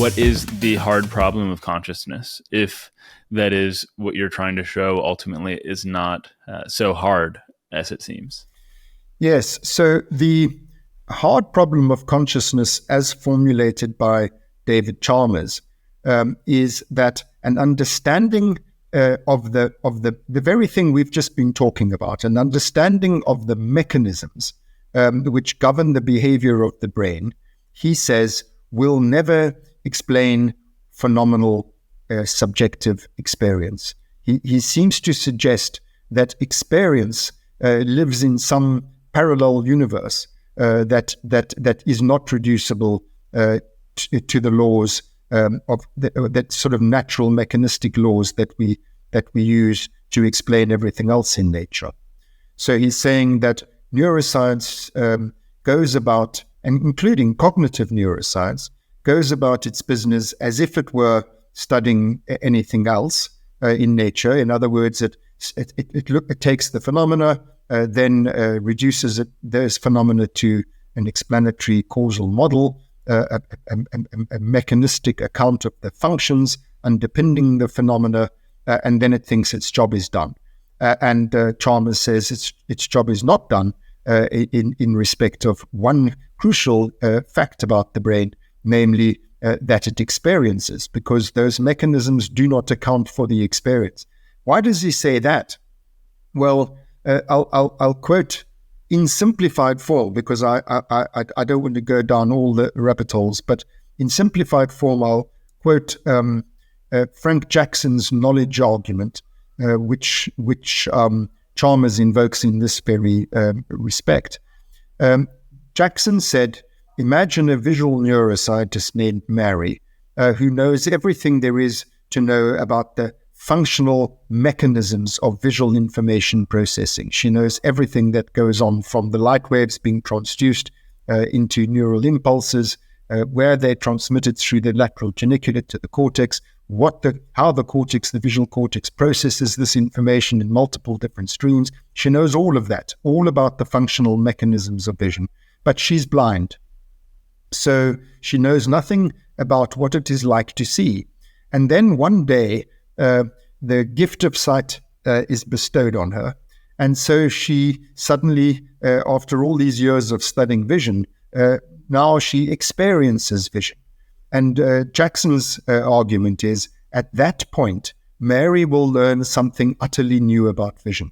what is the hard problem of consciousness, if that is what you're trying to show ultimately is not so hard as it seems? Yes, so the hard problem of consciousness as formulated by David Chalmers is that an understanding of the very thing we've just been talking about, an understanding of the mechanisms which govern the behavior of the brain, he says, will never explain phenomenal subjective experience. He seems to suggest that experience lives in some parallel universe that is not reducible to the laws of that sort of natural mechanistic laws that we use to explain everything else in nature. So he's saying that neuroscience goes about, and including cognitive neuroscience, goes about its business as if it were studying anything else in nature. In other words, it takes the phenomena, then reduces those phenomena to an explanatory causal model, a mechanistic account of the functions underpinning the phenomena, and then it thinks its job is done. And Chalmers says its job is not done in respect of one crucial fact about the brain, namely that it experiences, because those mechanisms do not account for the experience. Why does he say that? Well, I'll quote in simplified form, because I don't want to go down all the rabbit holes, but in simplified form, I'll quote Frank Jackson's knowledge argument, which Chalmers invokes in this very respect. Jackson said, imagine a visual neuroscientist named Mary, who knows everything there is to know about the functional mechanisms of visual information processing. She knows everything that goes on from the light waves being transduced into neural impulses, where they're transmitted through the lateral geniculate to the cortex, how the visual cortex processes this information in multiple different streams. She knows all of that, all about the functional mechanisms of vision, but she's blind. So she knows nothing about what it is like to see. And then one day, the gift of sight is bestowed on her. And so she suddenly, after all these years of studying vision, now she experiences vision. And Jackson's argument is, at that point, Mary will learn something utterly new about vision.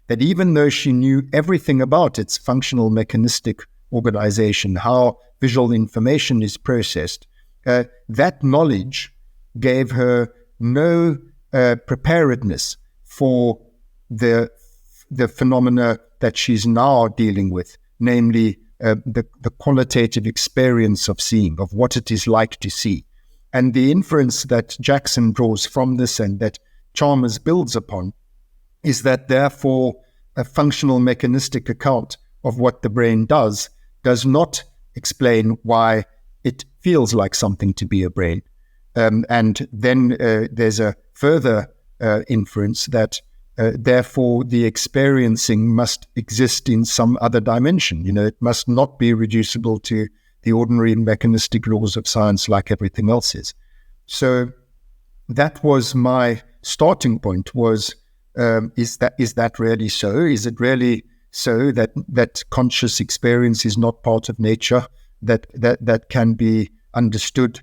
That even though she knew everything about its functional mechanistic organization, how visual information is processed, that knowledge gave her no preparedness for the phenomena that she's now dealing with, namely the qualitative experience of seeing, of what it is like to see. And the inference that Jackson draws from this and that Chalmers builds upon is that therefore a functional mechanistic account of what the brain does not explain why it feels like something to be a brain. And then there's a further inference that therefore the experiencing must exist in some other dimension. It must not be reducible to the ordinary mechanistic laws of science like everything else is. So that was my starting point, was is that really so? Is it really so that conscious experience is not part of nature, that can be understood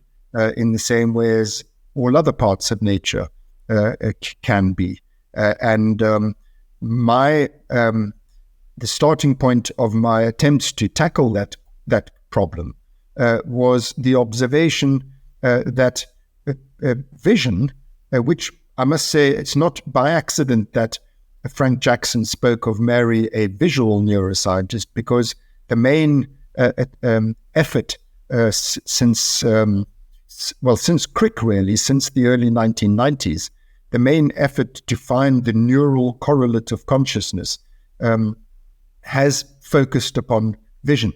in the same way as all other parts of nature can be? And the starting point of my attempts to tackle that problem was the observation that vision, which I must say it's not by accident that Frank Jackson spoke of Mary a visual neuroscientist, because the main effort since Crick, really, since the early 1990s, the main effort to find the neural correlate of consciousness has focused upon vision.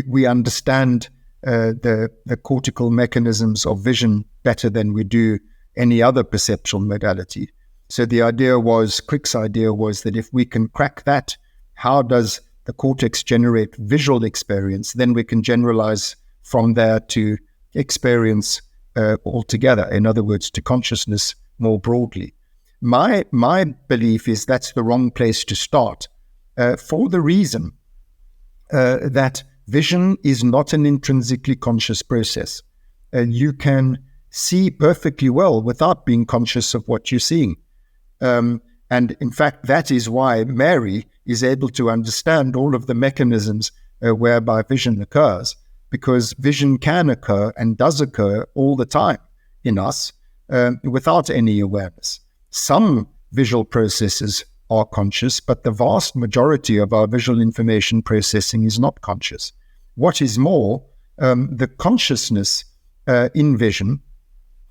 We understand the cortical mechanisms of vision better than we do any other perceptual modality. So Crick's idea was that if we can crack that, how does the cortex generate visual experience? Then we can generalize from there to experience altogether. In other words, to consciousness more broadly. My belief is that's the wrong place to start, for the reason that vision is not an intrinsically conscious process. You can see perfectly well without being conscious of what you're seeing. And in fact, that is why Mary is able to understand all of the mechanisms whereby vision occurs, because vision can occur and does occur all the time in us without any awareness. Some visual processes are conscious, but the vast majority of our visual information processing is not conscious. What is more, the consciousness in vision,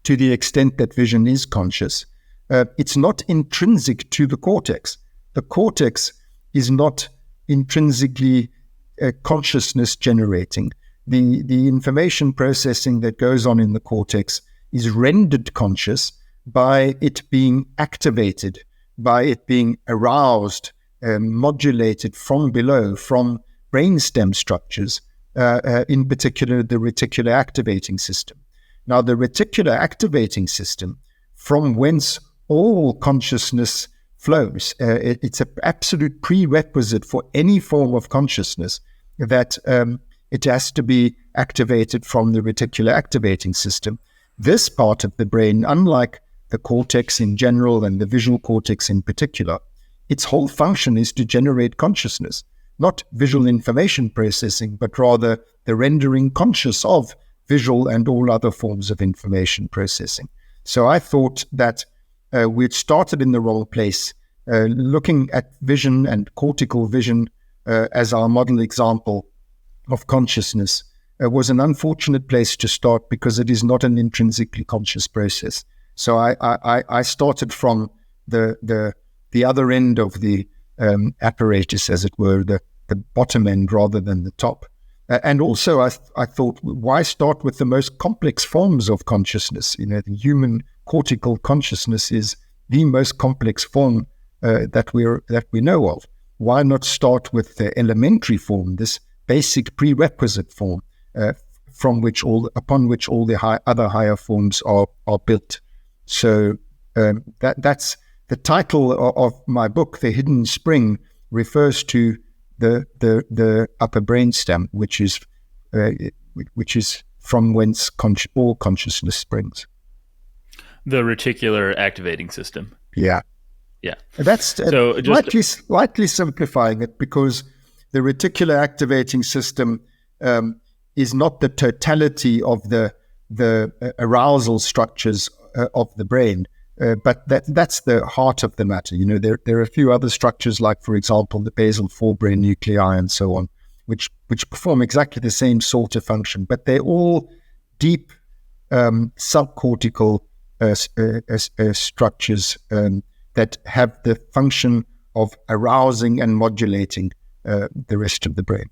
to the extent that vision is conscious, it's not intrinsic to the cortex. The cortex is not intrinsically consciousness generating. The information processing that goes on in the cortex is rendered conscious by it being activated, by it being aroused, modulated from below, from brainstem structures, in particular the reticular activating system. Now, the reticular activating system, from whence all consciousness flows, it's an absolute prerequisite for any form of consciousness that it has to be activated from the reticular activating system. This part of the brain, unlike the cortex in general and the visual cortex in particular, its whole function is to generate consciousness, not visual information processing, but rather the rendering conscious of visual and all other forms of information processing. So I thought that we'd started in the wrong place, looking at vision and cortical vision as our model example of consciousness was an unfortunate place to start, because it is not an intrinsically conscious process. So I started from the other end of the apparatus, as it were, the bottom end rather than the top. And also I thought, why start with the most complex forms of consciousness? The human cortical consciousness is the most complex form that we know of. Why not start with the elementary form, this basic prerequisite form, upon which all the other higher forms are built? So that's the title of my book. The Hidden Spring refers to the upper brainstem, which is from whence all consciousness springs. The reticular activating system. Yeah. That's slightly simplifying it, because the reticular activating system is not the totality of the arousal structures of the brain, but that's the heart of the matter. There are a few other structures, like, for example, the basal forebrain nuclei and so on, which perform exactly the same sort of function, but they're all deep subcortical structures that have the function of arousing and modulating the rest of the brain.